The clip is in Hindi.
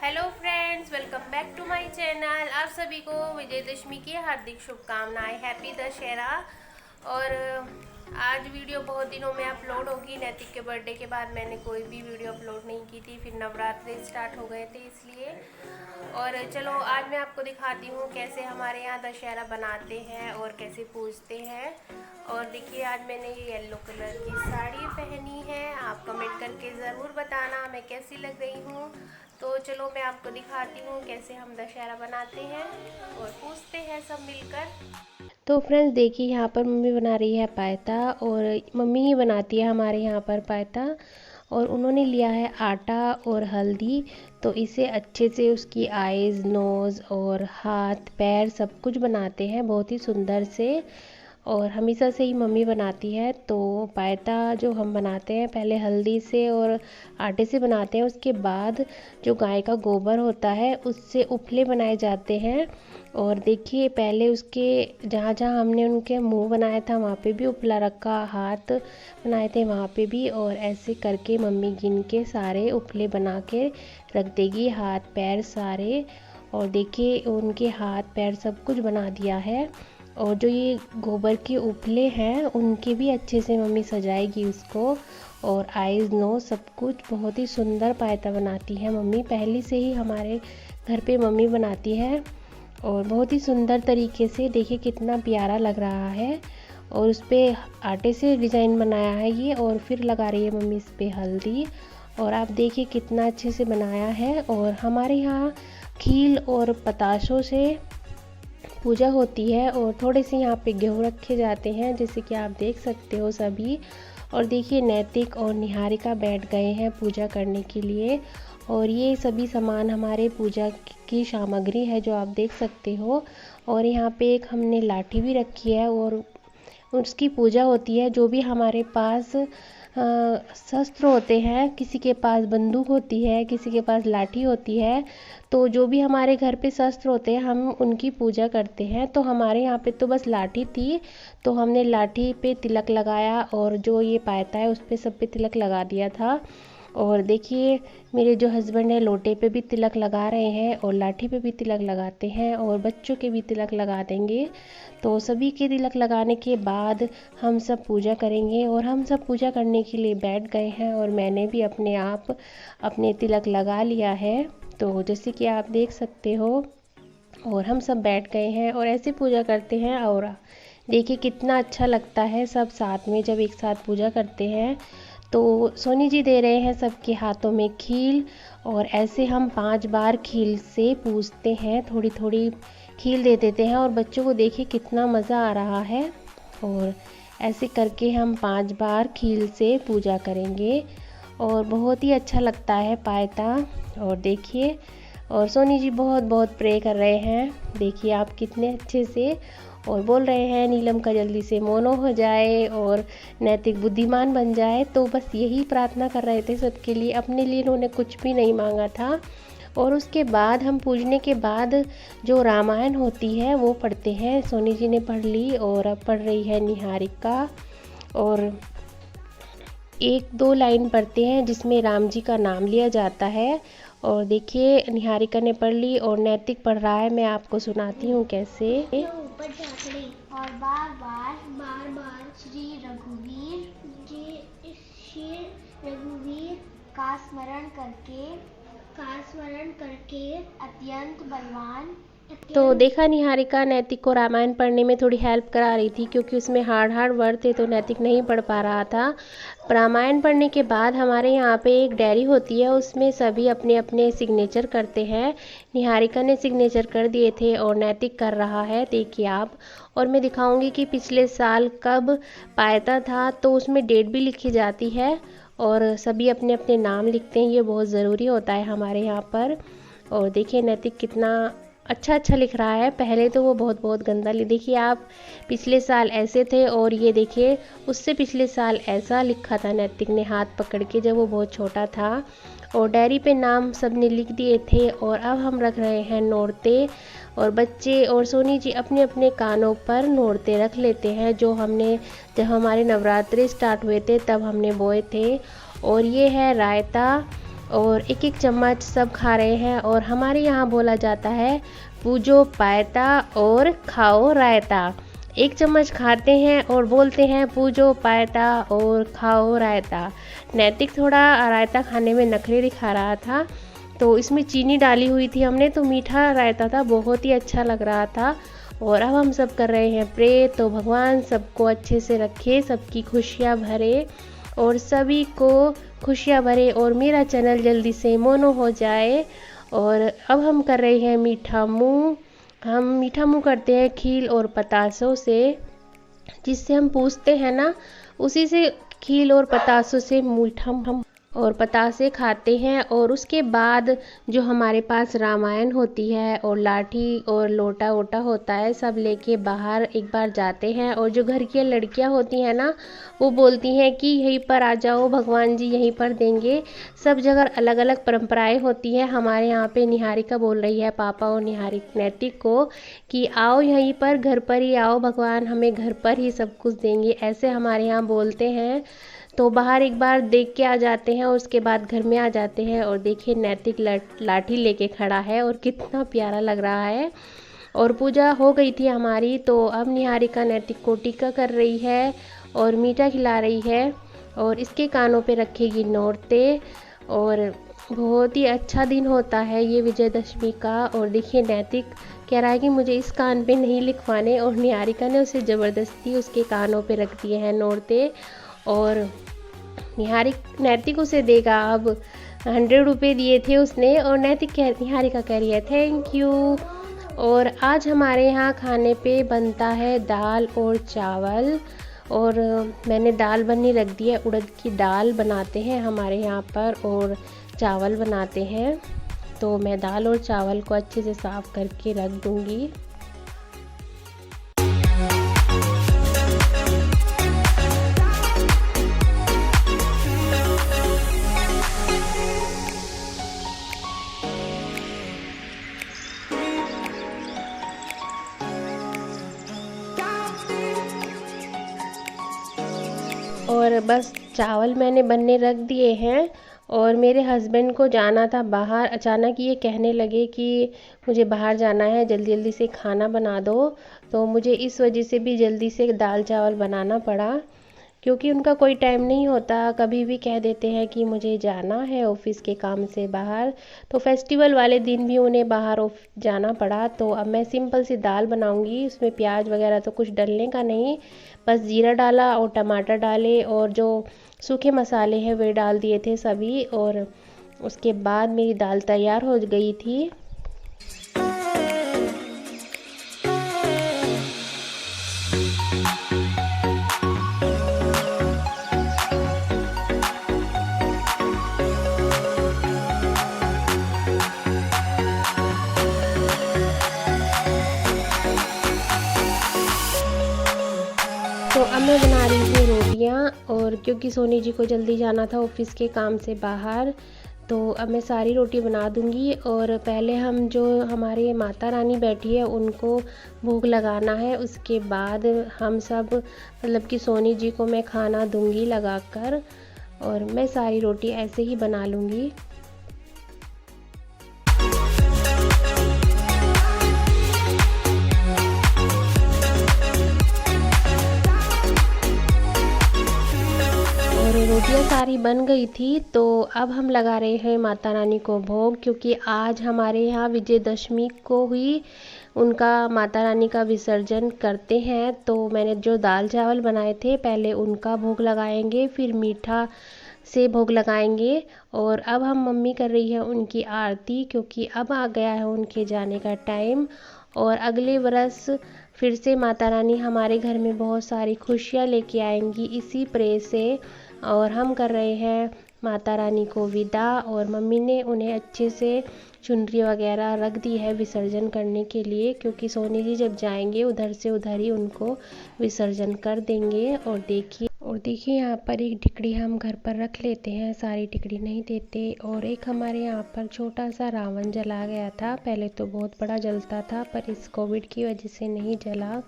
Hello friends, welcome back to my channel. आप सभी को विजयदशमी की हार्दिक शुभकामनाएं। हैप्पी दशहरा। और आज वीडियो बहुत दिनों में अपलोड होगी। नैतिक के बर्थडे के बाद मैंने कोई भी वीडियो अपलोड नहीं की थी, फिर नवरात्रि स्टार्ट हो गए थे इसलिए। और चलो आज मैं आपको दिखाती हूँ कैसे हमारे यहाँ दशहरा बनाते हैं और कैसे पूजते हैं। और देखिए आज मैंने ये येलो कलर की साड़ी पहनी है। आप कमेंट करके ज़रूर बताना मैं कैसी लग रही हूँ। तो चलो मैं आपको दिखाती हूँ कैसे हम दशहरा बनाते हैं और पूजते हैं सब मिलकर। तो फ्रेंड्स देखिए यहाँ पर मम्मी बना रही है पायता, और मम्मी ही बनाती है हमारे यहाँ पर पायता। और उन्होंने लिया है आटा और हल्दी, तो इसे अच्छे से उसकी आईज़, नोज़ और हाथ पैर सब कुछ बनाते हैं बहुत ही सुंदर से। और हमेशा से ही मम्मी बनाती है। तो पायता जो हम बनाते हैं पहले हल्दी से और आटे से बनाते हैं, उसके बाद जो गाय का गोबर होता है उससे उपले बनाए जाते हैं। और देखिए पहले उसके जहाँ जहाँ हमने उनके मुंह बनाया था वहाँ पे भी उपला रखा, हाथ बनाए थे वहाँ पे भी, और ऐसे करके मम्मी गिन के सारे उपले बना के रख देगी, हाथ पैर सारे। और देखिए उनके हाथ पैर सब कुछ बना दिया है। और जो ये गोबर के उपले हैं उनके भी अच्छे से मम्मी सजाएगी उसको। और आईज नोज सब कुछ बहुत ही सुंदर पायता बनाती है मम्मी, पहले से ही हमारे घर पे मम्मी बनाती है। और बहुत ही सुंदर तरीके से देखिए कितना प्यारा लग रहा है। और उस पर आटे से डिज़ाइन बनाया है ये, और फिर लगा रही है मम्मी इस पर हल्दी। और आप देखिए कितना अच्छे से बनाया है। और हमारे यहाँ खील और पताशों से पूजा होती है, और थोड़े से यहाँ पे गेहूँ रखे जाते हैं जैसे कि आप देख सकते हो सभी। और देखिए नैतिक और निहारिका बैठ गए हैं पूजा करने के लिए। और ये सभी सामान हमारे पूजा की सामग्री है जो आप देख सकते हो। और यहाँ पे एक हमने लाठी भी रखी है, और उसकी पूजा होती है। जो भी हमारे पास शस्त्र होते हैं, किसी के पास बंदूक होती है, किसी के पास लाठी होती है, तो जो भी हमारे घर पे शस्त्र होते हैं हम उनकी पूजा करते हैं। तो हमारे यहाँ पे तो बस लाठी थी, तो हमने लाठी पे तिलक लगाया, और जो ये पायता है उस पे सब पे तिलक लगा दिया था। और देखिए मेरे जो हस्बैंड है लोटे पे भी तिलक लगा रहे हैं, और लाठी पे भी तिलक लगाते हैं, और बच्चों के भी तिलक लगा देंगे। तो सभी के तिलक लगाने के बाद हम सब पूजा करेंगे। और हम सब पूजा करने के लिए बैठ गए हैं, और मैंने भी अपने आप अपने तिलक लगा लिया है, तो जैसे कि आप देख सकते हो। और हम सब बैठ गए हैं और ऐसे पूजा करते हैं। और देखिए कितना अच्छा लगता है सब साथ में जब एक साथ पूजा करते हैं। तो सोनी जी दे रहे हैं सबके हाथों में खील, और ऐसे हम 5 बार खील से पूजते हैं, थोड़ी थोड़ी खील दे देते हैं। और बच्चों को देखिए कितना मज़ा आ रहा है। और ऐसे करके हम 5 बार खील से पूजा करेंगे, और बहुत ही अच्छा लगता है पायता। और देखिए और सोनी जी बहुत बहुत प्रे कर रहे हैं, देखिए आप कितने अच्छे से। और बोल रहे हैं नीलम का जल्दी से मोनो हो जाए और नैतिक बुद्धिमान बन जाए। तो बस यही प्रार्थना कर रहे थे सबके लिए, अपने लिए इन्होंने कुछ भी नहीं मांगा था। और उसके बाद हम पूजने के बाद जो रामायण होती है वो पढ़ते हैं। सोनी जी ने पढ़ ली, और अब पढ़ रही है निहारिका। और 1-2 लाइन पढ़ते हैं जिसमें राम जी का नाम लिया जाता है। और देखिए निहारिका ने पढ़ ली और नैतिक पढ़ रहा है। मैं आपको सुनाती हूँ कैसे। ऊपर झाँकड़ी और बार बार श्री रघुवीर का स्मरण करके अत्यंत बलवान। तो देखा निहारिका नैतिक को रामायण पढ़ने में थोड़ी हेल्प करा रही थी, क्योंकि उसमें हार्ड हार्ड वर्ड थे तो नैतिक नहीं पढ़ पा रहा था। रामायण पढ़ने के बाद हमारे यहाँ पे एक डायरी होती है, उसमें सभी अपने अपने सिग्नेचर करते हैं। निहारिका ने सिग्नेचर कर दिए थे और नैतिक कर रहा है, देखिए आप। और मैं दिखाऊंगी कि पिछले साल कब पायता था, तो उसमें डेट भी लिखी जाती है, और सभी अपने अपने नाम लिखते हैं। ये बहुत ज़रूरी होता है हमारे यहाँ पर। और देखिए नैतिक कितना अच्छा अच्छा लिख रहा है। पहले तो वो बहुत बहुत गंदा लिख, देखिए आप पिछले साल ऐसे थे, और ये देखिए उससे पिछले साल ऐसा लिखा था नैतिक ने हाथ पकड़ के जब वो बहुत छोटा था। और डायरी पे नाम सब ने लिख दिए थे। और अब हम रख रहे हैं नोरते, और बच्चे और सोनी जी अपने अपने कानों पर नोरते रख लेते हैं, जो हमने जब हमारे नवरात्रि स्टार्ट हुए थे तब हमने बोए थे। और ये है रायता, और एक एक चम्मच सब खा रहे हैं। और हमारे यहाँ बोला जाता है पूजो पायता और खाओ रायता। एक चम्मच खाते हैं और बोलते हैं पूजो पायता और खाओ रायता। नैतिक थोड़ा रायता खाने में नखरे दिखा रहा था, तो इसमें चीनी डाली हुई थी हमने, तो मीठा रायता था, बहुत ही अच्छा लग रहा था। और अब हम सब कर रहे हैं प्रे, तो भगवान सबको अच्छे से रखे, सबकी खुशियाँ भरे और सभी को खुशियाँ भरे और मेरा चैनल जल्दी से मोनो हो जाए। और अब हम कर रहे हैं मीठा मुंह। हम मीठा मुंह करते हैं खील और पतासों से, जिससे हम पूछते हैं ना, उसी से खील और पतासों से मीठा हम और पतासे खाते हैं। और उसके बाद जो हमारे पास रामायण होती है और लाठी और लोटा वोटा होता है, सब लेके बाहर एक बार जाते हैं। और जो घर की लड़कियां होती हैं ना, वो बोलती हैं कि यहीं पर आ जाओ, भगवान जी यहीं पर देंगे। सब जगह अलग अलग परंपराएं होती हैं। हमारे यहाँ पे निहारिका बोल रही है पापा और नैतिक को कि आओ यहीं पर, घर पर ही आओ, भगवान हमें घर पर ही सब कुछ देंगे, ऐसे हमारे यहाँ बोलते हैं। तो बाहर एक बार देख के आ जाते हैं और उसके बाद घर में आ जाते हैं। और देखिए नैतिक लाठी लेके खड़ा है और कितना प्यारा लग रहा है। और पूजा हो गई थी हमारी, तो अब निहारिका नैतिक को टीका कर रही है और मीठा खिला रही है और इसके कानों पे रखेगी नौरते। और बहुत ही अच्छा दिन होता है ये विजयदशमी का। और देखिए नैतिक कह रहा है कि मुझे इस कान पे नहीं लिखवाने, और निहारिका ने उसे ज़बरदस्ती उसके कानों पे रख दिए हैं नौरते। और नैतिक उसे देगा अब 100 रुपये दिए थे उसने, और निहारिका कह रही है थैंक यू। और आज हमारे यहाँ खाने पे बनता है दाल और चावल। और मैंने दाल बनने रख दी है, उड़द की दाल बनाते हैं हमारे यहाँ पर और चावल बनाते हैं। तो मैं दाल और चावल को अच्छे से साफ़ करके रख दूँगी। और बस चावल मैंने बनने रख दिए हैं। और मेरे हस्बैंड को जाना था बाहर, अचानक ये कहने लगे कि मुझे बाहर जाना है, जल्दी जल्दी से खाना बना दो। तो मुझे इस वजह से भी जल्दी से दाल चावल बनाना पड़ा, क्योंकि उनका कोई टाइम नहीं होता, कभी भी कह देते हैं कि मुझे जाना है ऑफिस के काम से बाहर। तो फेस्टिवल वाले दिन भी उन्हें बाहर जाना पड़ा। तो अब मैं सिंपल सी दाल बनाऊंगी, उसमें प्याज वगैरह तो कुछ डलने का नहीं, बस जीरा डाला और टमाटर डाले और जो सूखे मसाले हैं वे डाल दिए थे सभी। और उसके बाद मेरी दाल तैयार हो गई थी। तो अब मैं बना रही हूँ रोटियाँ, और क्योंकि सोनी जी को जल्दी जाना था ऑफिस के काम से बाहर, तो अब मैं सारी रोटी बना दूँगी। और पहले हम जो हमारे माता रानी बैठी है उनको भोग लगाना है, उसके बाद हम सब मतलब कि सोनी जी को मैं खाना दूँगी लगाकर। और मैं सारी रोटी ऐसे ही बना लूँगी। और रोटियां सारी बन गई थी, तो अब हम लगा रहे हैं माता रानी को भोग, क्योंकि आज हमारे यहाँ विजयदशमी को ही उनका माता रानी का विसर्जन करते हैं। तो मैंने जो दाल चावल बनाए थे पहले उनका भोग लगाएंगे, फिर मीठा से भोग लगाएंगे। और अब हम मम्मी कर रही है उनकी आरती, क्योंकि अब आ गया है उनके जाने का टाइम। और अगले बरस फिर से माता रानी हमारे घर में बहुत सारी खुशियाँ लेके आएंगी इसी प्रे से। और हम कर रहे हैं माता रानी को विदा, और मम्मी ने उन्हें अच्छे से चुनरी वगैरह रख दी है विसर्जन करने के लिए, क्योंकि सोनी जी जब जाएंगे उधर से उधर ही उनको विसर्जन कर देंगे। और देखिए यहाँ पर एक टिकड़ी हम घर पर रख लेते हैं, सारी टिकड़ी नहीं देते। और एक हमारे यहाँ पर छोटा सा रावण जला गया था, पहले तो बहुत बड़ा जलता था पर इस कोविड की वजह से नहीं जला।